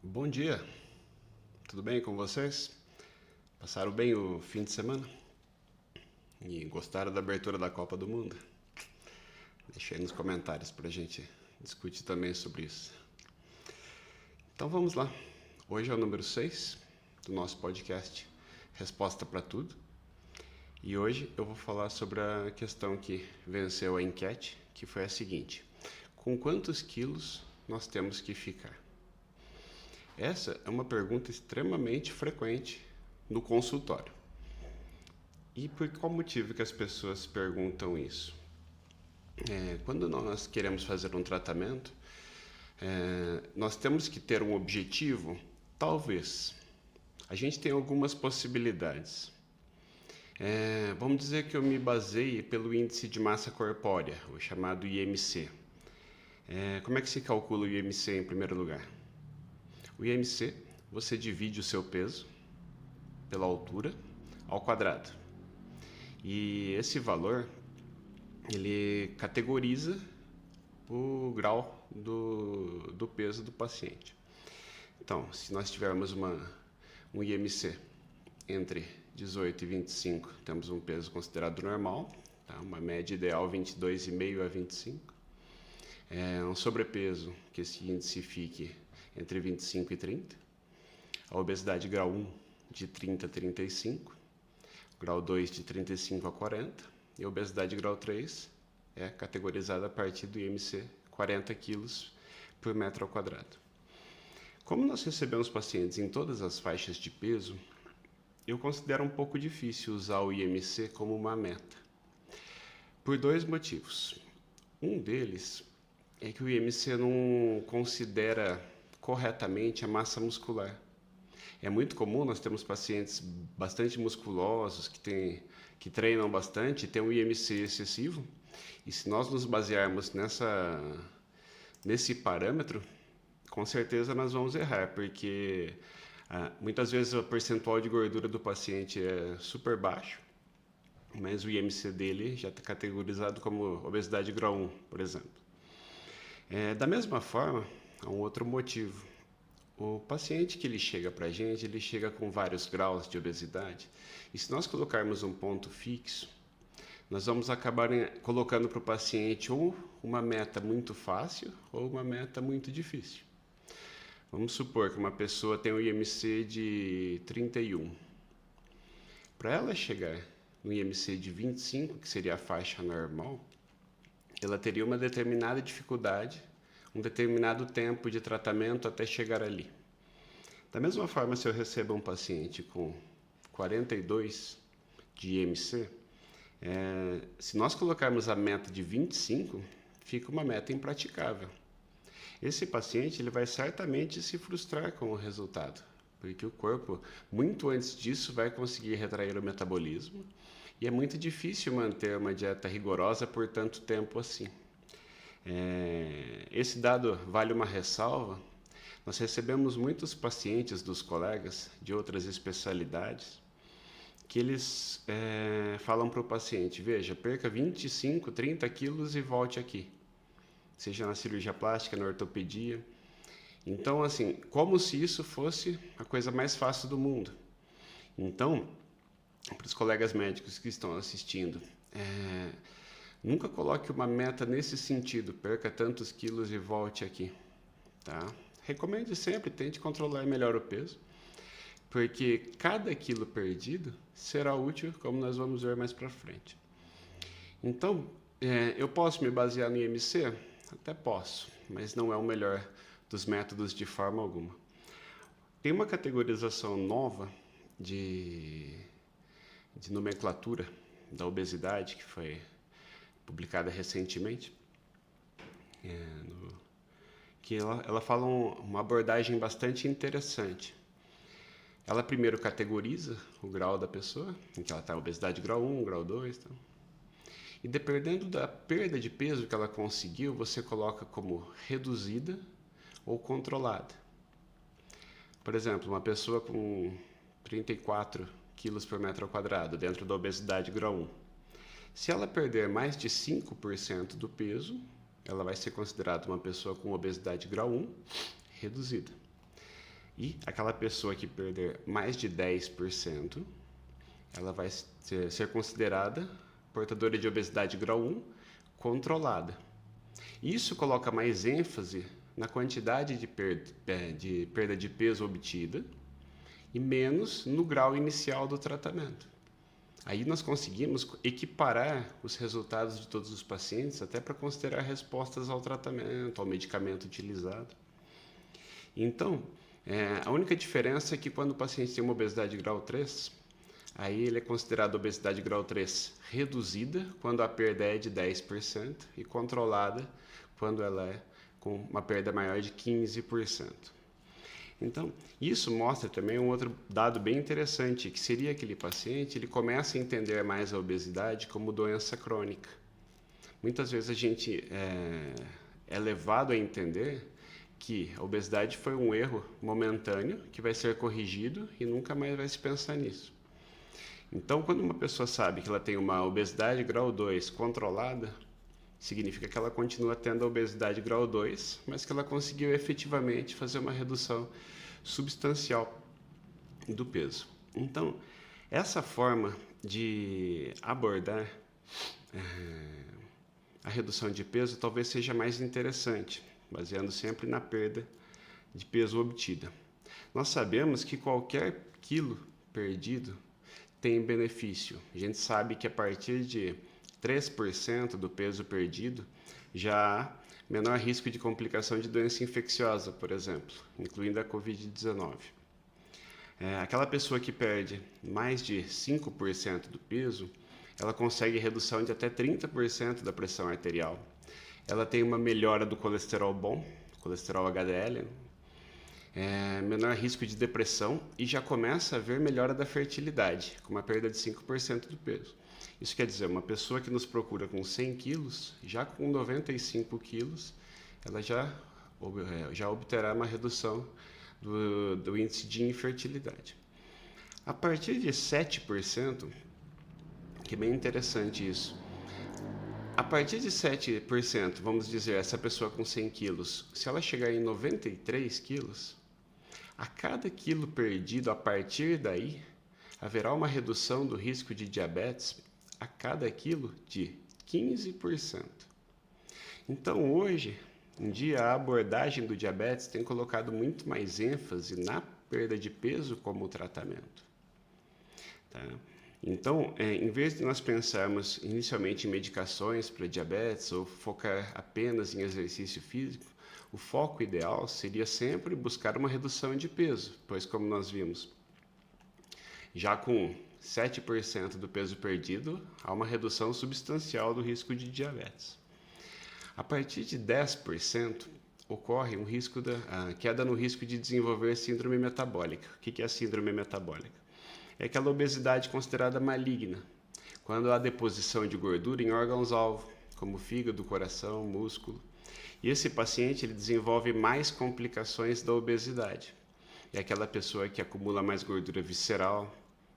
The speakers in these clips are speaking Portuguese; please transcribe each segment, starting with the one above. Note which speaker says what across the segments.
Speaker 1: Bom dia, tudo bem com vocês? Passaram bem o fim de semana? E gostaram da abertura da Copa do Mundo? Deixa aí nos comentários pra gente discutir também sobre isso. Então vamos lá. Hoje é o número 6 do nosso podcast Resposta para Tudo. E hoje eu vou falar sobre a questão que venceu a enquete, que foi a seguinte: com quantos quilos nós temos que ficar? Essa é uma pergunta extremamente frequente no consultório. E por qual motivo que as pessoas perguntam isso? Quando nós queremos fazer um tratamento, nós temos que ter um objetivo? Talvez. A gente tem algumas possibilidades. Vamos dizer que eu me baseie pelo índice de massa corpórea, o chamado IMC. Como é que se calcula o IMC em primeiro lugar? O IMC, você divide o seu peso pela altura ao quadrado. E esse valor, ele categoriza o grau do peso do paciente. Então, se nós tivermos um IMC entre 18 e 25, temos um peso considerado normal, tá? Uma média ideal 22,5 a 25. Um sobrepeso, que esse índice fique entre 25 e 30. A obesidade grau 1 de 30 a 35. Grau 2 de 35 a 40. E a obesidade grau 3 é categorizada a partir do IMC 40 kg por metro ao quadrado. Como nós recebemos pacientes em todas as faixas de peso, eu considero um pouco difícil usar o IMC como uma meta, por dois motivos. Um deles é que o IMC não considera corretamente a massa muscular. É muito comum, nós temos pacientes bastante musculosos, que treinam bastante, têm um IMC excessivo, e se nós nos basearmos nesse parâmetro, com certeza nós vamos errar, porque muitas vezes o percentual de gordura do paciente é super baixo, mas o IMC dele já está categorizado como obesidade grau 1, por exemplo. Da mesma forma, há um outro motivo. O paciente que ele chega para a gente, ele chega com vários graus de obesidade, e se nós colocarmos um ponto fixo, nós vamos acabar colocando para o paciente ou uma meta muito fácil ou uma meta muito difícil. Vamos supor que uma pessoa tem um IMC de 31. Para ela chegar no IMC de 25, que seria a faixa normal, ela teria uma determinada dificuldade, um determinado tempo de tratamento até chegar ali. Da mesma forma, se eu recebo um paciente com 42 de IMC, se nós colocarmos a meta de 25, fica uma meta impraticável. Esse paciente ele vai certamente se frustrar com o resultado, porque o corpo, muito antes disso, vai conseguir retrair o metabolismo, e é muito difícil manter uma dieta rigorosa por tanto tempo assim. Esse dado vale uma ressalva. Nós recebemos muitos pacientes dos colegas de outras especialidades que eles falam para o paciente: veja, perca 25, 30 quilos e volte aqui, seja na cirurgia plástica, na ortopedia. Então, assim, como se isso fosse a coisa mais fácil do mundo. Então, para os colegas médicos que estão assistindo, nunca coloque uma meta nesse sentido: perca tantos quilos e volte aqui, tá? Recomende sempre, tente controlar melhor o peso, porque cada quilo perdido será útil, como nós vamos ver mais para frente. Então, eu posso me basear no IMC? Até posso, mas não é o melhor dos métodos de forma alguma. Tem uma categorização nova de nomenclatura da obesidade que foi publicada recentemente, que ela fala uma abordagem bastante interessante. Ela primeiro categoriza o grau da pessoa, em que ela está obesidade grau 1, grau 2, tá? E dependendo da perda de peso que ela conseguiu, você coloca como reduzida ou controlada. Por exemplo, uma pessoa com 34 quilos por metro ao quadrado, dentro da obesidade grau 1. Se ela perder mais de 5% do peso, ela vai ser considerada uma pessoa com obesidade grau 1 reduzida. E aquela pessoa que perder mais de 10%, ela vai ser considerada portadora de obesidade grau 1 controlada. Isso coloca mais ênfase na quantidade de perda de peso obtida e menos no grau inicial do tratamento. Aí nós conseguimos equiparar os resultados de todos os pacientes até para considerar respostas ao tratamento, ao medicamento utilizado. Então, a única diferença é que quando o paciente tem uma obesidade grau 3, aí ele é considerado obesidade grau 3 reduzida, quando a perda é de 10%, e controlada, quando ela é com uma perda maior de 15%. Então, isso mostra também um outro dado bem interessante, que seria aquele paciente, ele começa a entender mais a obesidade como doença crônica. Muitas vezes a gente é levado a entender que a obesidade foi um erro momentâneo, que vai ser corrigido e nunca mais vai se pensar nisso. Então, quando uma pessoa sabe que ela tem uma obesidade grau 2 controlada, significa que ela continua tendo a obesidade grau 2, mas que ela conseguiu efetivamente fazer uma redução substancial do peso. Então, essa forma de abordar a redução de peso talvez seja mais interessante, baseando sempre na perda de peso obtida. Nós sabemos que qualquer quilo perdido tem benefício. A gente sabe que a partir de 3% do peso perdido já há menor risco de complicação de doença infecciosa, por exemplo, incluindo a Covid-19. Aquela pessoa que perde mais de 5% do peso, ela consegue redução de até 30% da pressão arterial. Ela tem uma melhora do colesterol bom, colesterol HDL, menor risco de depressão e já começa a haver melhora da fertilidade, com uma perda de 5% do peso. Isso quer dizer, uma pessoa que nos procura com 100 quilos, já com 95 quilos, ela já obterá uma redução do índice de infertilidade. A partir de 7%, que é bem interessante isso, a partir de 7%, vamos dizer, essa pessoa com 100 quilos, se ela chegar em 93 quilos, a cada quilo perdido a partir daí, haverá uma redução do risco de diabetes a cada quilo de 15%. Então, hoje em dia, a abordagem do diabetes tem colocado muito mais ênfase na perda de peso como tratamento. Tá? Então, em vez de nós pensarmos inicialmente em medicações para diabetes ou focar apenas em exercício físico, o foco ideal seria sempre buscar uma redução de peso, pois, como nós vimos, já com 7% do peso perdido, há uma redução substancial do risco de diabetes. A partir de 10%, ocorre a queda no risco de desenvolver síndrome metabólica. O que é a síndrome metabólica? É aquela obesidade considerada maligna, quando há deposição de gordura em órgãos-alvo, como fígado, coração, músculo. E esse paciente ele desenvolve mais complicações da obesidade. É aquela pessoa que acumula mais gordura visceral,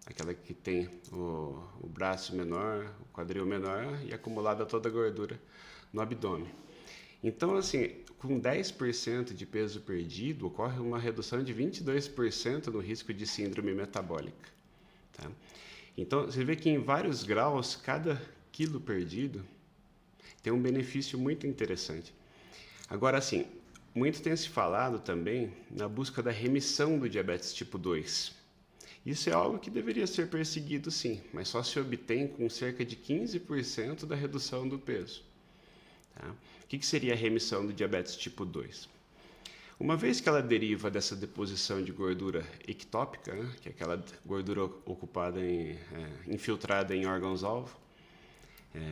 Speaker 1: aquela que tem o braço menor, o quadril menor e acumulada toda a gordura no abdômen. Então, assim, com 10% de peso perdido, ocorre uma redução de 22% no risco de síndrome metabólica. Tá? Então, você vê que em vários graus, cada quilo perdido tem um benefício muito interessante. Agora, assim, muito tem se falado também na busca da remissão do diabetes tipo 2. Isso é algo que deveria ser perseguido, sim, mas só se obtém com cerca de 15% da redução do peso. Tá? O que seria a remissão do diabetes tipo 2? Uma vez que ela deriva dessa deposição de gordura ectópica, né, que é aquela gordura ocupada infiltrada em órgãos-alvo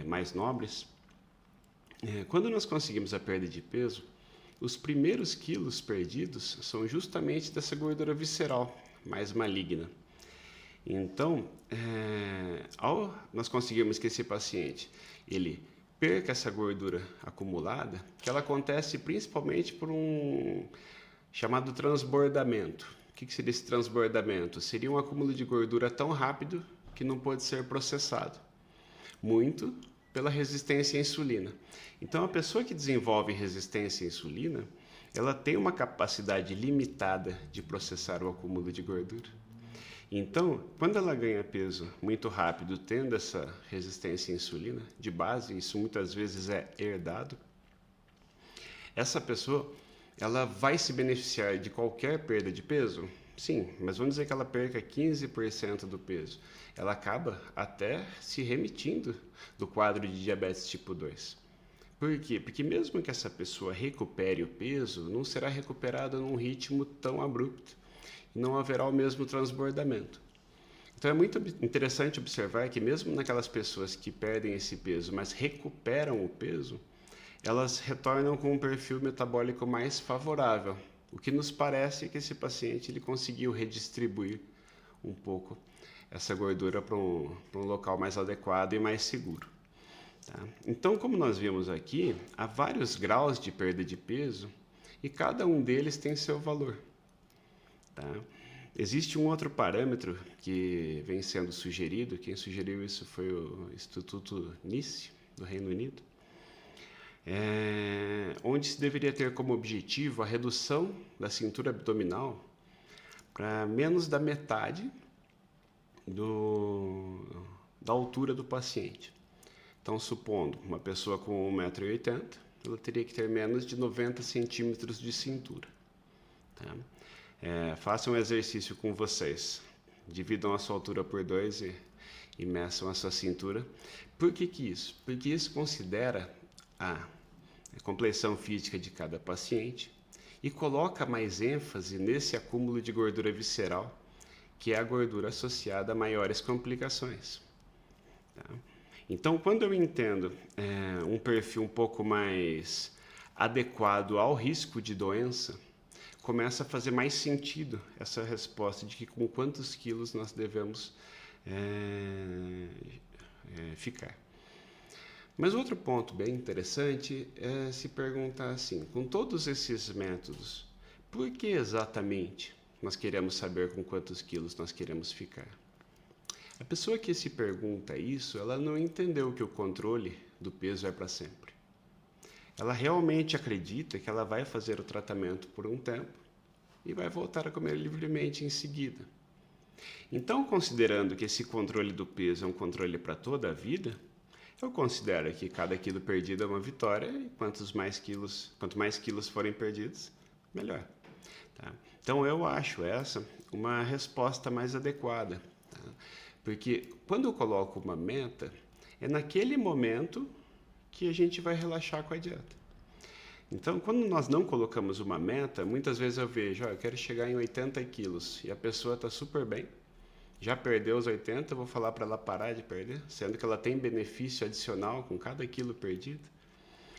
Speaker 1: mais nobres, quando nós conseguimos a perda de peso, os primeiros quilos perdidos são justamente dessa gordura visceral mais maligna. Então, ao nós conseguirmos que esse paciente ele perca essa gordura acumulada, que ela acontece principalmente por um chamado transbordamento. O que seria esse transbordamento? Seria um acúmulo de gordura tão rápido que não pode ser processado. Muito pela resistência à insulina. Então, a pessoa que desenvolve resistência à insulina, ela tem uma capacidade limitada de processar o acúmulo de gordura. Então, quando ela ganha peso muito rápido, tendo essa resistência à insulina de base, isso muitas vezes é herdado, essa pessoa ela vai se beneficiar de qualquer perda de peso? Sim, mas vamos dizer que ela perca 15% do peso. Ela acaba até se remitindo do quadro de diabetes tipo 2. Por quê? Porque mesmo que essa pessoa recupere o peso, não será recuperado num ritmo tão abrupto e não haverá o mesmo transbordamento. Então é muito interessante observar que mesmo naquelas pessoas que perdem esse peso, mas recuperam o peso, elas retornam com um perfil metabólico mais favorável. O que nos parece é que esse paciente ele conseguiu redistribuir um pouco essa gordura para um local mais adequado e mais seguro. Tá? Então, como nós vimos aqui, há vários graus de perda de peso e cada um deles tem seu valor. Tá? Existe um outro parâmetro que vem sendo sugerido, quem sugeriu isso foi o Instituto Nice, do Reino Unido, onde se deveria ter como objetivo a redução da cintura abdominal para menos da metade da altura do paciente. Então, supondo uma pessoa com 1,80 m, ela teria que ter menos de 90 centímetros de cintura. Tá? Façam um exercício com vocês. Dividam a sua altura por 2 e meçam a sua cintura. Por que isso? Porque isso considera a complexão física de cada paciente e coloca mais ênfase nesse acúmulo de gordura visceral, que é a gordura associada a maiores complicações. Tá? Então, quando eu entendo um perfil um pouco mais adequado ao risco de doença, começa a fazer mais sentido essa resposta de que com quantos quilos nós devemos ficar. Mas outro ponto bem interessante é se perguntar assim, com todos esses métodos, por que exatamente nós queremos saber com quantos quilos nós queremos ficar? A pessoa que se pergunta isso, ela não entendeu que o controle do peso é para sempre. Ela realmente acredita que ela vai fazer o tratamento por um tempo e vai voltar a comer livremente em seguida. Então, considerando que esse controle do peso é um controle para toda a vida, eu considero que cada quilo perdido é uma vitória e quanto mais quilos forem perdidos, melhor. Tá? Então, eu acho essa uma resposta mais adequada. Tá? Porque quando eu coloco uma meta, é naquele momento que a gente vai relaxar com a dieta. Então, quando nós não colocamos uma meta, muitas vezes eu vejo, eu quero chegar em 80 quilos e a pessoa está super bem, já perdeu os 80, eu vou falar para ela parar de perder, sendo que ela tem benefício adicional com cada quilo perdido.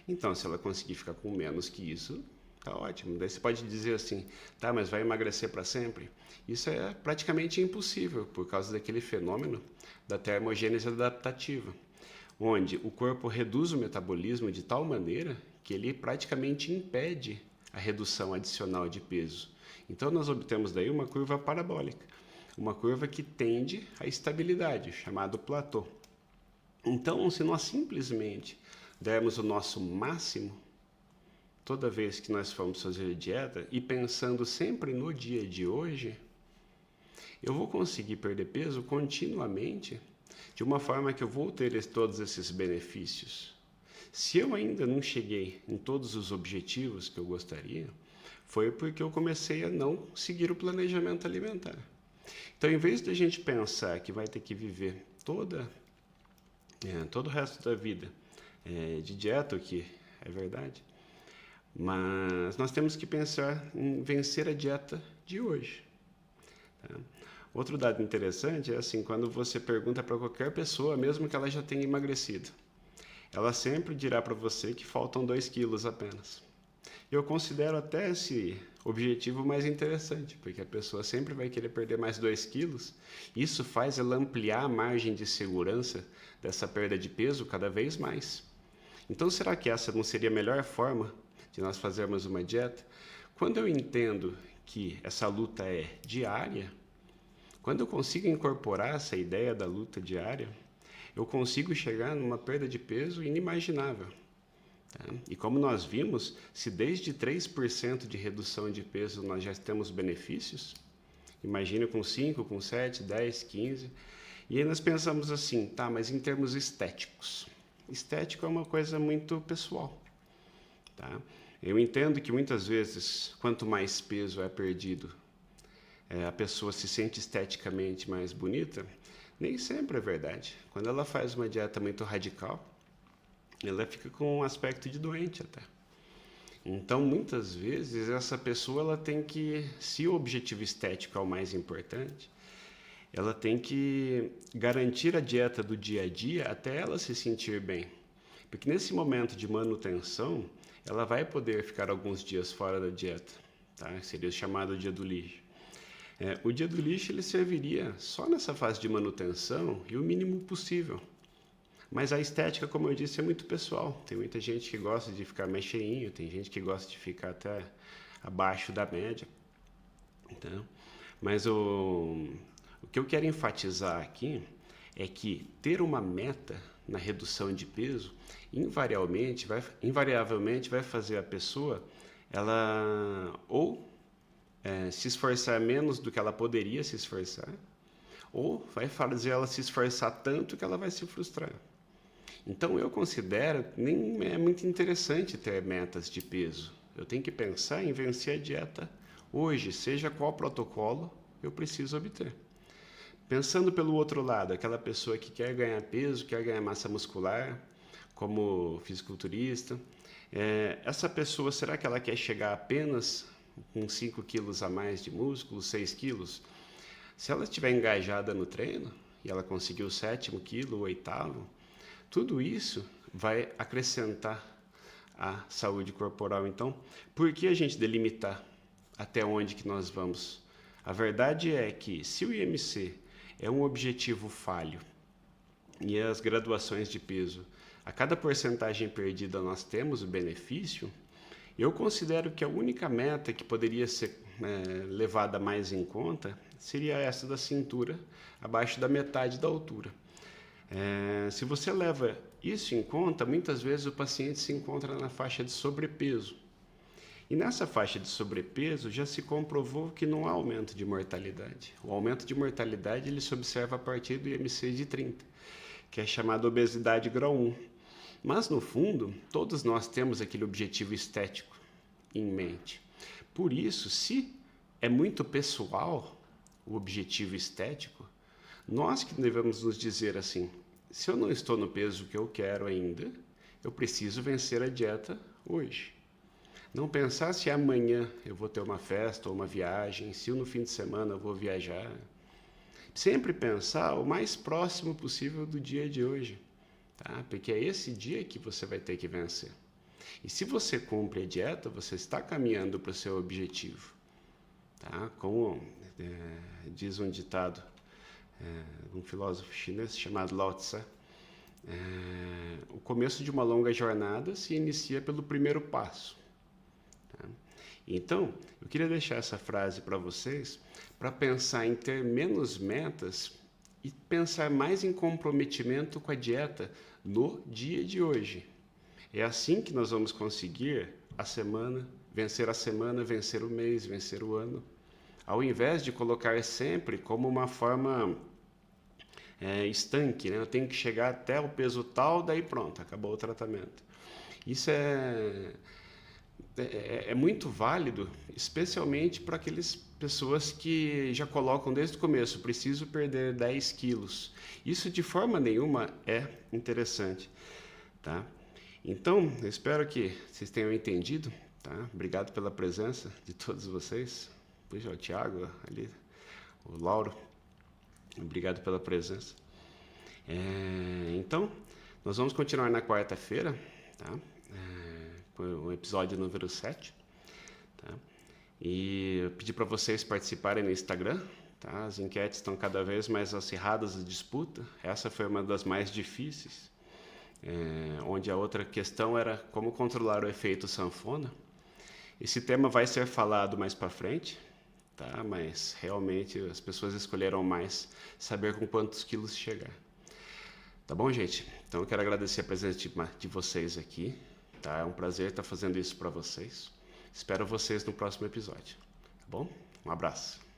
Speaker 1: Então, se ela conseguir ficar com menos que isso, tá ótimo. Daí você pode dizer assim, tá, mas vai emagrecer para sempre? Isso é praticamente impossível por causa daquele fenômeno da termogênese adaptativa, onde o corpo reduz o metabolismo de tal maneira que ele praticamente impede a redução adicional de peso. Então, nós obtemos daí uma curva parabólica, uma curva que tende à estabilidade, chamado platô. Então, se nós simplesmente dermos o nosso máximo toda vez que nós formos fazer dieta e pensando sempre no dia de hoje, eu vou conseguir perder peso continuamente de uma forma que eu vou ter todos esses benefícios. Se eu ainda não cheguei em todos os objetivos que eu gostaria, foi porque eu comecei a não seguir o planejamento alimentar. Então, em vez de a gente pensar que vai ter que viver todo o resto da vida de dieta, o que é verdade, mas nós temos que pensar em vencer a dieta de hoje. Tá? Outro dado interessante é assim, quando você pergunta para qualquer pessoa, mesmo que ela já tenha emagrecido, ela sempre dirá para você que faltam 2 quilos apenas. Eu considero até esse objetivo mais interessante, porque a pessoa sempre vai querer perder mais 2 quilos. Isso faz ela ampliar a margem de segurança dessa perda de peso cada vez mais. Então, será que essa não seria a melhor forma de nós fazermos uma dieta? Quando eu entendo que essa luta é diária, quando eu consigo incorporar essa ideia da luta diária, eu consigo chegar numa perda de peso inimaginável. Tá? E como nós vimos, se desde 3% de redução de peso nós já temos benefícios, imagine com 5, com 7, 10, 15. E aí nós pensamos assim, tá, mas em termos estéticos. Estético é uma coisa muito pessoal. Tá? Eu entendo que muitas vezes, quanto mais peso é perdido, a pessoa se sente esteticamente mais bonita. Nem sempre é verdade. Quando ela faz uma dieta muito radical, ela fica com um aspecto de doente até. Então, muitas vezes, essa pessoa ela tem que, se o objetivo estético é o mais importante, ela tem que garantir a dieta do dia a dia até ela se sentir bem. Porque nesse momento de manutenção, ela vai poder ficar alguns dias fora da dieta. Tá? Seria o chamado dia do lixo. O dia do lixo ele serviria só nessa fase de manutenção e o mínimo possível. Mas a estética, como eu disse, é muito pessoal. Tem muita gente que gosta de ficar mais cheinho, tem gente que gosta de ficar até abaixo da média. Então, mas o que eu quero enfatizar aqui é que ter uma meta na redução de peso invariavelmente vai fazer a pessoa ela ou se esforçar menos do que ela poderia se esforçar, ou vai fazer ela se esforçar tanto que ela vai se frustrar. Então eu considero que nem é muito interessante ter metas de peso. Eu tenho que pensar em vencer a dieta hoje, seja qual protocolo eu preciso obter. Pensando pelo outro lado, aquela pessoa que quer ganhar peso, quer ganhar massa muscular, como fisiculturista, essa pessoa, será que ela quer chegar apenas com 5 quilos a mais de músculo, 6 quilos? Se ela estiver engajada no treino e ela conseguir o 7º quilo, o 8º, tudo isso vai acrescentar à saúde corporal. Então, por que a gente delimitar até onde que nós vamos? A verdade é que se o IMC é um objetivo falho e as graduações de peso, a cada porcentagem perdida nós temos o benefício, eu considero que a única meta que poderia ser levada mais em conta seria essa da cintura, abaixo da metade da altura. Se você leva isso em conta, muitas vezes o paciente se encontra na faixa de sobrepeso. E nessa faixa de sobrepeso já se comprovou que não há aumento de mortalidade. O aumento de mortalidade ele se observa a partir do IMC de 30, que é chamada obesidade grau 1. Mas no fundo, todos nós temos aquele objetivo estético em mente. Por isso, se é muito pessoal o objetivo estético, nós que devemos nos dizer assim, se eu não estou no peso que eu quero ainda, eu preciso vencer a dieta hoje. Não pensar se amanhã eu vou ter uma festa ou uma viagem, se no fim de semana eu vou viajar. Sempre pensar o mais próximo possível do dia de hoje, tá? Porque é esse dia que você vai ter que vencer. E se você cumpre a dieta, você está caminhando para o seu objetivo. Tá? Como diz um ditado, um filósofo chinês chamado Lao Tse, o começo de uma longa jornada se inicia pelo primeiro passo. Tá? Então, eu queria deixar essa frase para vocês, para pensar em ter menos metas e pensar mais em comprometimento com a dieta no dia de hoje. É assim que nós vamos conseguir a semana, vencer o mês, vencer o ano, ao invés de colocar sempre como uma forma estanque, né? Eu tenho que chegar até o peso tal, daí pronto, acabou o tratamento. Isso é muito válido, especialmente para aquelas pessoas que já colocam desde o começo, preciso perder 10 quilos. Isso de forma nenhuma é interessante, tá? Então, eu espero que vocês tenham entendido, tá? Obrigado pela presença de todos vocês. Puxa, o Thiago ali, o Lauro, obrigado pela presença. Então, nós vamos continuar na quarta-feira, tá? Com o episódio número 7, tá? E eu pedi para vocês participarem no Instagram, tá? As enquetes estão cada vez mais acirradas, a disputa. Essa foi uma das mais difíceis. Onde a outra questão era como controlar o efeito sanfona. Esse tema vai ser falado mais para frente, tá? Mas realmente as pessoas escolheram mais saber com quantos quilos chegar. Tá bom, gente? Então eu quero agradecer a presença de vocês aqui. tá? É um prazer estar fazendo isso para vocês. Espero vocês no próximo episódio, tá bom? Um abraço.